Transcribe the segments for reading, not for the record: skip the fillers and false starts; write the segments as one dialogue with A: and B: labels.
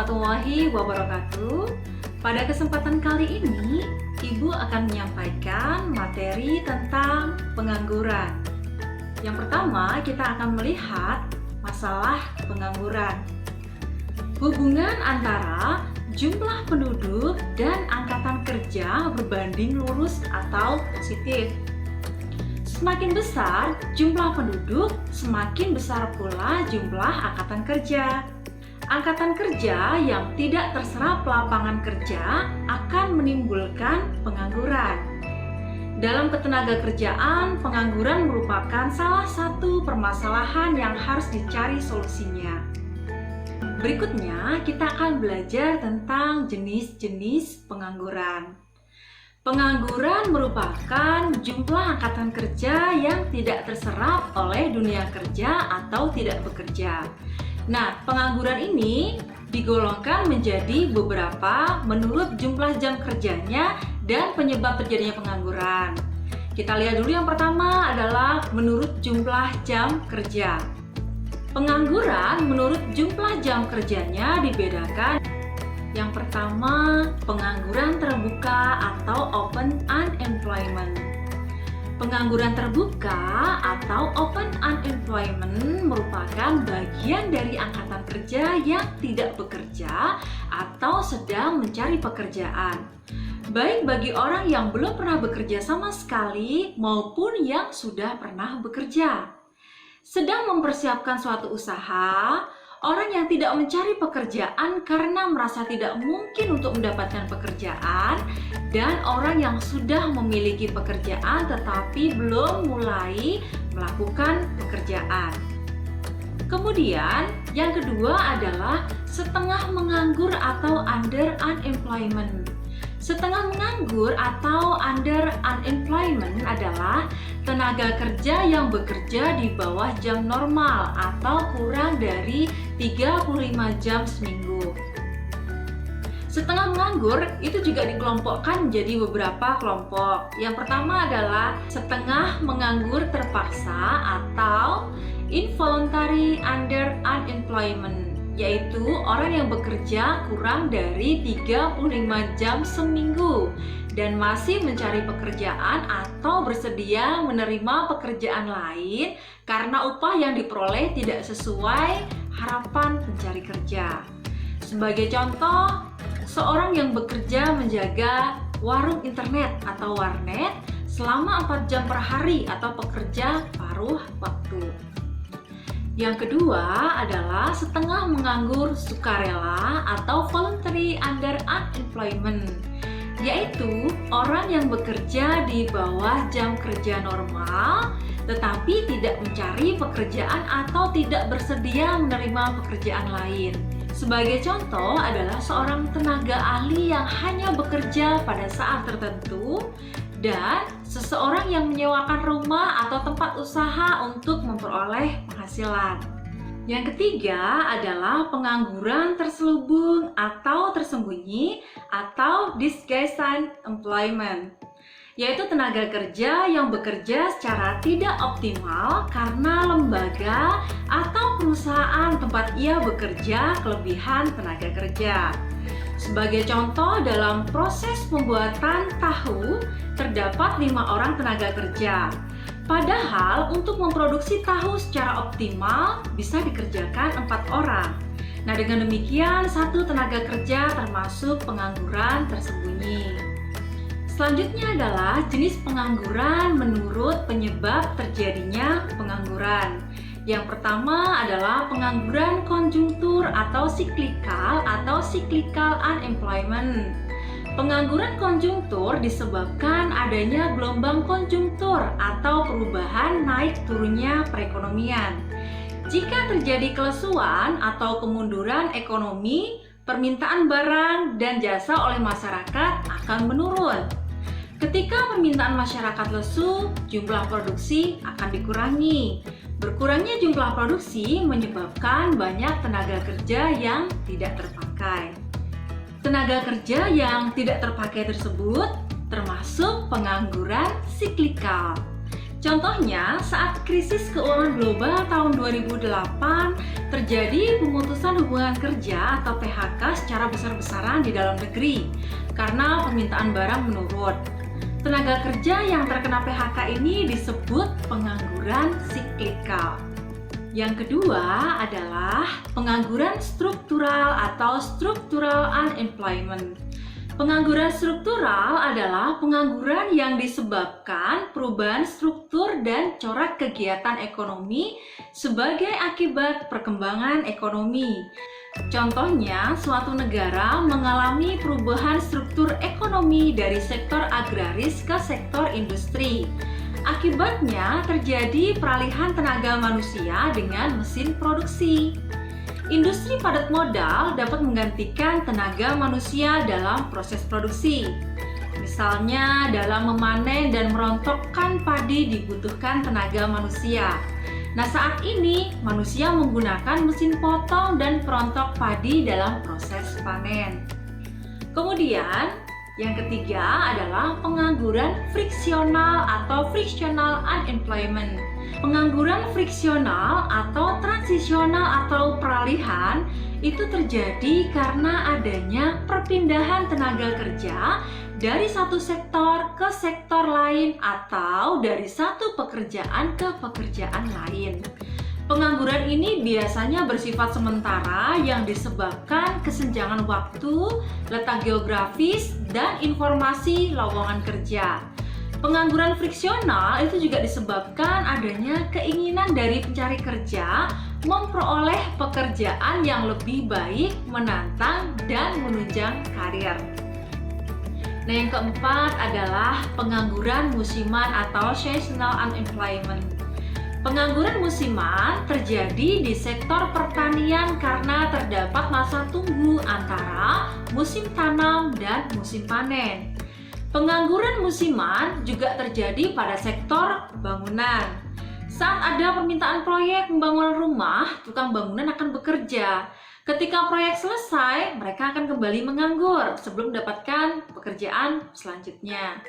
A: warahmatullahi wabarakatuh. Pada kesempatan kali ini, Ibu akan menyampaikan materi tentang pengangguran. Yang pertama, kita akan melihat masalah pengangguran. Hubungan antara jumlah penduduk dan angkatan kerja berbanding lurus atau positif. Semakin besar jumlah penduduk, semakin besar pula jumlah angkatan kerja. Angkatan kerja yang tidak terserap lapangan kerja akan menimbulkan pengangguran. Dalam ketenagakerjaan, pengangguran merupakan salah satu permasalahan yang harus dicari solusinya. Berikutnya, kita akan belajar tentang jenis-jenis pengangguran. Pengangguran merupakan jumlah angkatan kerja yang tidak terserap oleh dunia kerja atau tidak bekerja. Nah, pengangguran ini digolongkan menjadi beberapa menurut jumlah jam kerjanya dan penyebab terjadinya pengangguran. Kita lihat dulu, yang pertama adalah menurut jumlah jam kerja. Pengangguran menurut jumlah jam kerjanya dibedakan. Yang pertama, pengangguran terbuka atau open unemployment. Pengangguran terbuka atau open unemployment merupakan bagian dari angkatan kerja yang tidak bekerja atau sedang mencari pekerjaan, baik bagi orang yang belum pernah bekerja sama sekali maupun yang sudah pernah bekerja. Sedang mempersiapkan suatu usaha, orang yang tidak mencari pekerjaan karena merasa tidak mungkin untuk mendapatkan pekerjaan, dan orang yang sudah memiliki pekerjaan tetapi belum mulai melakukan pekerjaan. Kemudian, yang kedua adalah setengah menganggur atau under unemployment. Setengah menganggur atau under unemployment adalah tenaga kerja yang bekerja di bawah jam normal atau kurang dari 35 jam seminggu. Setengah menganggur itu juga dikelompokkan menjadi beberapa kelompok. Yang pertama adalah setengah menganggur terpaksa atau involuntary under unemployment, yaitu orang yang bekerja kurang dari 35 jam seminggu dan masih mencari pekerjaan atau bersedia menerima pekerjaan lain karena upah yang diperoleh tidak sesuai harapan pencari kerja. Sebagai contoh, seorang yang bekerja menjaga warung internet atau warnet selama 4 jam per hari atau pekerja paruh waktu. Yang kedua adalah setengah menganggur sukarela atau voluntary under unemployment, yaitu orang yang bekerja di bawah jam kerja normal tetapi tidak mencari pekerjaan atau tidak bersedia menerima pekerjaan lain. Sebagai contoh adalah seorang tenaga ahli yang hanya bekerja pada saat tertentu, dan seseorang yang menyewakan rumah atau tempat usaha untuk memperoleh penghasilan. Yang ketiga adalah pengangguran terselubung atau tersembunyi atau disguised employment, yaitu tenaga kerja yang bekerja secara tidak optimal karena lembaga atau perusahaan tempat ia bekerja kelebihan tenaga kerja. Sebagai contoh, dalam proses pembuatan tahu terdapat 5 orang tenaga kerja. Padahal untuk memproduksi tahu secara optimal bisa dikerjakan 4 orang. Nah, dengan demikian satu tenaga kerja termasuk pengangguran tersembunyi. Selanjutnya adalah jenis pengangguran menurut penyebab terjadinya pengangguran. Yang pertama adalah pengangguran konjungtur atau cyclical unemployment. Pengangguran konjungtur disebabkan adanya gelombang konjungtur atau perubahan naik turunnya perekonomian. Jika terjadi kelesuan atau kemunduran ekonomi, permintaan barang dan jasa oleh masyarakat akan menurun. Ketika permintaan masyarakat lesu, jumlah produksi akan dikurangi. Berkurangnya jumlah produksi menyebabkan banyak tenaga kerja yang tidak terpakai. Tenaga kerja yang tidak terpakai tersebut termasuk pengangguran siklikal. Contohnya, saat krisis keuangan global tahun 2008, terjadi pemutusan hubungan kerja atau PHK secara besar-besaran di dalam negeri karena permintaan barang menurun. Tenaga kerja yang terkena PHK ini disebut pengangguran siklikal. Yang kedua adalah pengangguran struktural atau structural unemployment. Pengangguran struktural adalah pengangguran yang disebabkan perubahan struktur dan corak kegiatan ekonomi sebagai akibat perkembangan ekonomi. Contohnya, suatu negara mengalami perubahan struktur ekonomi dari sektor agraris ke sektor industri. Akibatnya terjadi peralihan tenaga manusia dengan mesin produksi. Industri padat modal dapat menggantikan tenaga manusia dalam proses produksi. Misalnya, dalam memanen dan merontokkan padi dibutuhkan tenaga manusia. Nah, saat ini manusia menggunakan mesin potong dan perontok padi dalam proses panen. Kemudian, yang ketiga adalah pengangguran friksional atau frictional unemployment. Pengangguran friksional atau transisional atau peralihan itu terjadi karena adanya perpindahan tenaga kerja dari satu sektor ke sektor lain atau dari satu pekerjaan ke pekerjaan lain. Pengangguran ini biasanya bersifat sementara yang disebabkan kesenjangan waktu, letak geografis, dan informasi lowongan kerja. Pengangguran friksional itu juga disebabkan adanya keinginan dari pencari kerja memperoleh pekerjaan yang lebih baik, menantang, dan menunjang karir. Nah, yang keempat adalah pengangguran musiman atau seasonal unemployment. Pengangguran musiman terjadi di sektor pertanian karena terdapat masa tunggu antara musim tanam dan musim panen. Pengangguran musiman juga terjadi pada sektor bangunan. Saat ada permintaan proyek pembangunan rumah, tukang bangunan akan bekerja. Ketika proyek selesai, mereka akan kembali menganggur sebelum mendapatkan pekerjaan selanjutnya.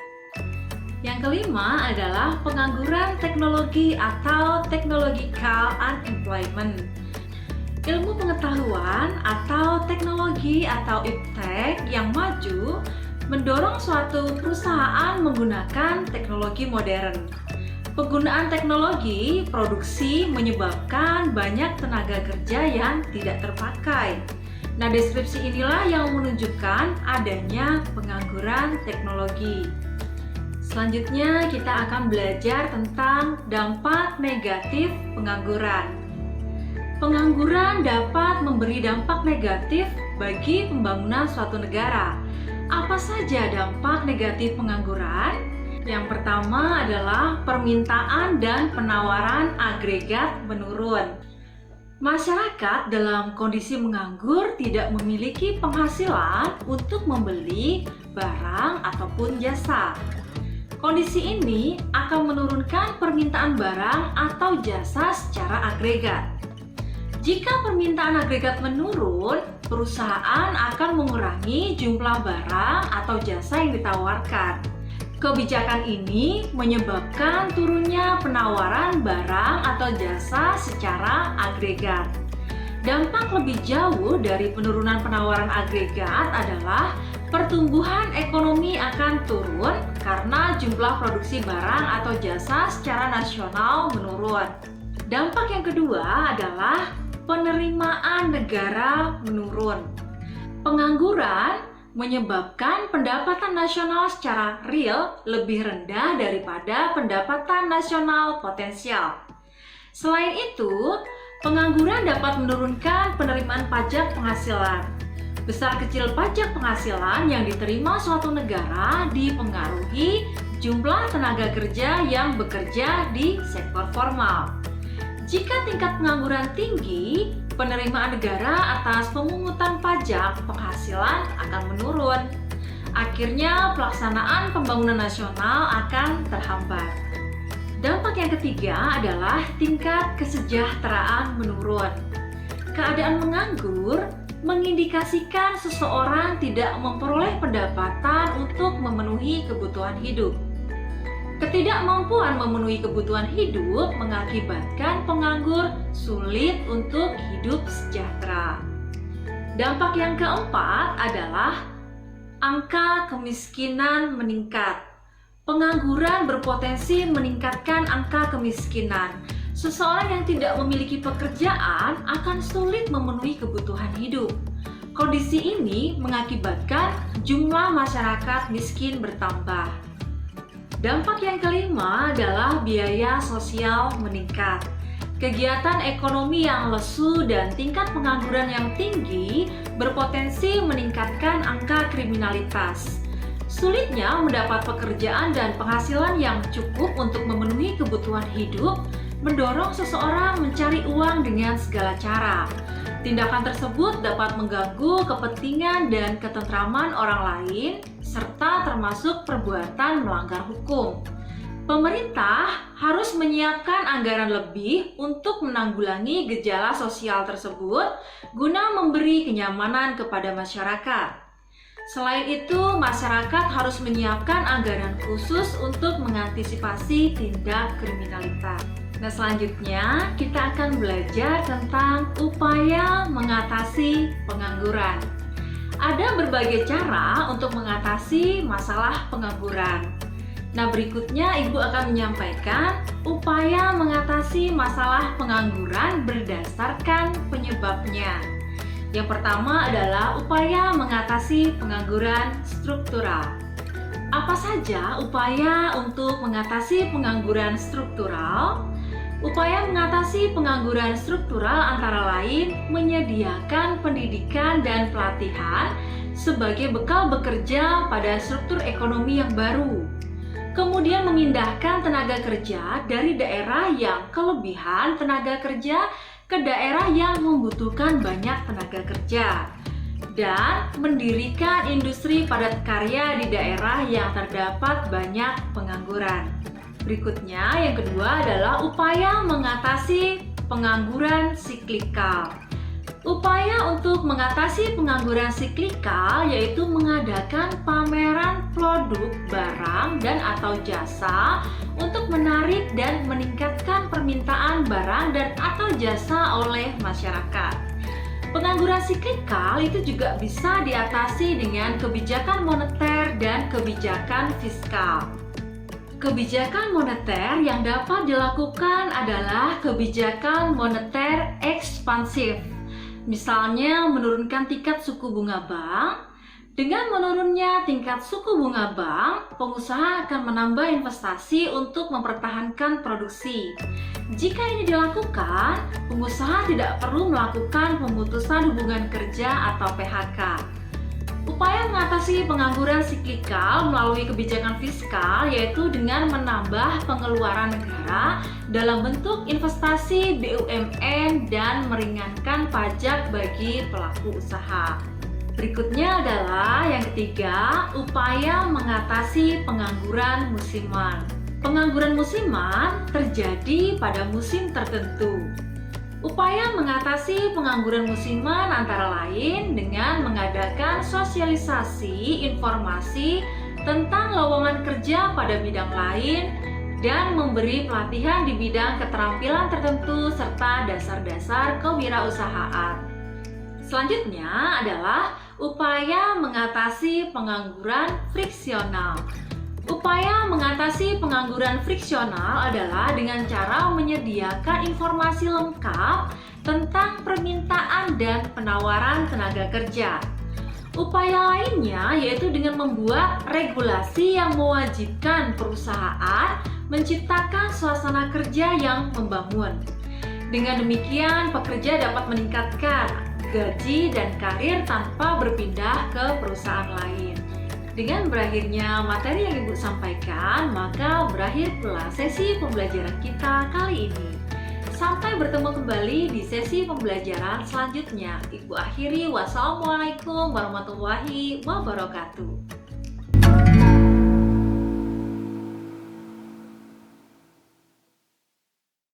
A: Yang kelima adalah pengangguran teknologi atau technological unemployment. Ilmu pengetahuan atau teknologi atau iptek yang maju mendorong suatu perusahaan menggunakan teknologi modern. Penggunaan teknologi produksi menyebabkan banyak tenaga kerja yang tidak terpakai. Nah, deskripsi inilah yang menunjukkan adanya pengangguran teknologi. Selanjutnya, kita akan belajar tentang dampak negatif pengangguran. Pengangguran dapat memberi dampak negatif bagi pembangunan suatu negara. Apa saja dampak negatif pengangguran? Yang pertama adalah permintaan dan penawaran agregat menurun. Masyarakat dalam kondisi menganggur tidak memiliki penghasilan untuk membeli barang ataupun jasa. Kondisi ini akan menurunkan permintaan barang atau jasa secara agregat. Jika permintaan agregat menurun, perusahaan akan mengurangi jumlah barang atau jasa yang ditawarkan. Kebijakan ini menyebabkan turunnya penawaran barang atau jasa secara agregat. Dampak lebih jauh dari penurunan penawaran agregat adalah pertumbuhan ekonomi akan turun karena jumlah produksi barang atau jasa secara nasional menurun. Dampak yang kedua adalah penerimaan negara menurun. Pengangguran menyebabkan pendapatan nasional secara real lebih rendah daripada pendapatan nasional potensial. Selain itu, pengangguran dapat menurunkan penerimaan pajak penghasilan. Besar kecil pajak penghasilan yang diterima suatu negara dipengaruhi jumlah tenaga kerja yang bekerja di sektor formal. Jika tingkat pengangguran tinggi, penerimaan negara atas pemungutan pajak penghasilan akan menurun. Akhirnya, pelaksanaan pembangunan nasional akan terhambat. Dampak yang ketiga adalah tingkat kesejahteraan menurun. Keadaan menganggur mengindikasikan seseorang tidak memperoleh pendapatan untuk memenuhi kebutuhan hidup. Ketidakmampuan memenuhi kebutuhan hidup mengakibatkan penganggur sulit untuk hidup sejahtera. Dampak yang keempat adalah angka kemiskinan meningkat. Pengangguran berpotensi meningkatkan angka kemiskinan. Seseorang yang tidak memiliki pekerjaan akan sulit memenuhi kebutuhan hidup. Kondisi ini mengakibatkan jumlah masyarakat miskin bertambah. Dampak yang kelima adalah biaya sosial meningkat. Kegiatan ekonomi yang lesu dan tingkat pengangguran yang tinggi berpotensi meningkatkan angka kriminalitas. Sulitnya mendapat pekerjaan dan penghasilan yang cukup untuk memenuhi kebutuhan hidup mendorong seseorang mencari uang dengan segala cara. Tindakan tersebut dapat mengganggu kepentingan dan ketentraman orang lain, serta termasuk perbuatan melanggar hukum. Pemerintah harus menyiapkan anggaran lebih untuk menanggulangi gejala sosial tersebut guna memberi kenyamanan kepada masyarakat. Selain itu, masyarakat harus menyiapkan anggaran khusus untuk mengantisipasi tindak kriminalitas. Nah, selanjutnya kita akan belajar tentang upaya mengatasi pengangguran. Ada berbagai cara untuk mengatasi masalah pengangguran. Nah, berikutnya Ibu akan menyampaikan upaya mengatasi masalah pengangguran berdasarkan penyebabnya. Yang pertama adalah upaya mengatasi pengangguran struktural. Apa saja upaya untuk mengatasi pengangguran struktural? Upaya mengatasi pengangguran struktural antara lain menyediakan pendidikan dan pelatihan sebagai bekal bekerja pada struktur ekonomi yang baru. Kemudian memindahkan tenaga kerja dari daerah yang kelebihan tenaga kerja ke daerah yang membutuhkan banyak tenaga kerja. Dan mendirikan industri padat karya di daerah yang terdapat banyak pengangguran. Berikutnya, yang kedua adalah upaya mengatasi pengangguran siklikal. Upaya untuk mengatasi pengangguran siklikal yaitu mengadakan pameran produk, barang, dan atau jasa untuk menarik dan meningkatkan permintaan barang dan atau jasa oleh masyarakat. Pengangguran siklikal itu juga bisa diatasi dengan kebijakan moneter dan kebijakan fiskal. Kebijakan moneter yang dapat dilakukan adalah kebijakan moneter ekspansif. Misalnya menurunkan tingkat suku bunga bank. Dengan menurunnya tingkat suku bunga bank, pengusaha akan menambah investasi untuk mempertahankan produksi. Jika ini dilakukan, pengusaha tidak perlu melakukan pemutusan hubungan kerja atau PHK. Upaya mengatasi pengangguran siklikal melalui kebijakan fiskal yaitu dengan menambah pengeluaran negara dalam bentuk investasi BUMN dan meringankan pajak bagi pelaku usaha. Berikutnya adalah yang ketiga, upaya mengatasi pengangguran musiman. Pengangguran musiman terjadi pada musim tertentu. Upaya mengatasi pengangguran musiman antara lain dengan mengadakan sosialisasi informasi tentang lowongan kerja pada bidang lain dan memberi pelatihan di bidang keterampilan tertentu serta dasar-dasar kewirausahaan. Selanjutnya adalah upaya mengatasi pengangguran friksional. Upaya mengatasi pengangguran friksional adalah dengan cara menyediakan informasi lengkap tentang permintaan dan penawaran tenaga kerja. Upaya lainnya yaitu dengan membuat regulasi yang mewajibkan perusahaan menciptakan suasana kerja yang membangun. Dengan demikian, pekerja dapat meningkatkan gaji dan karir tanpa berpindah ke perusahaan lain. Dengan berakhirnya materi yang Ibu sampaikan, maka berakhir pula sesi pembelajaran kita kali ini. Sampai bertemu kembali di sesi pembelajaran selanjutnya. Ibu akhiri, wassalamualaikum warahmatullahi wabarakatuh.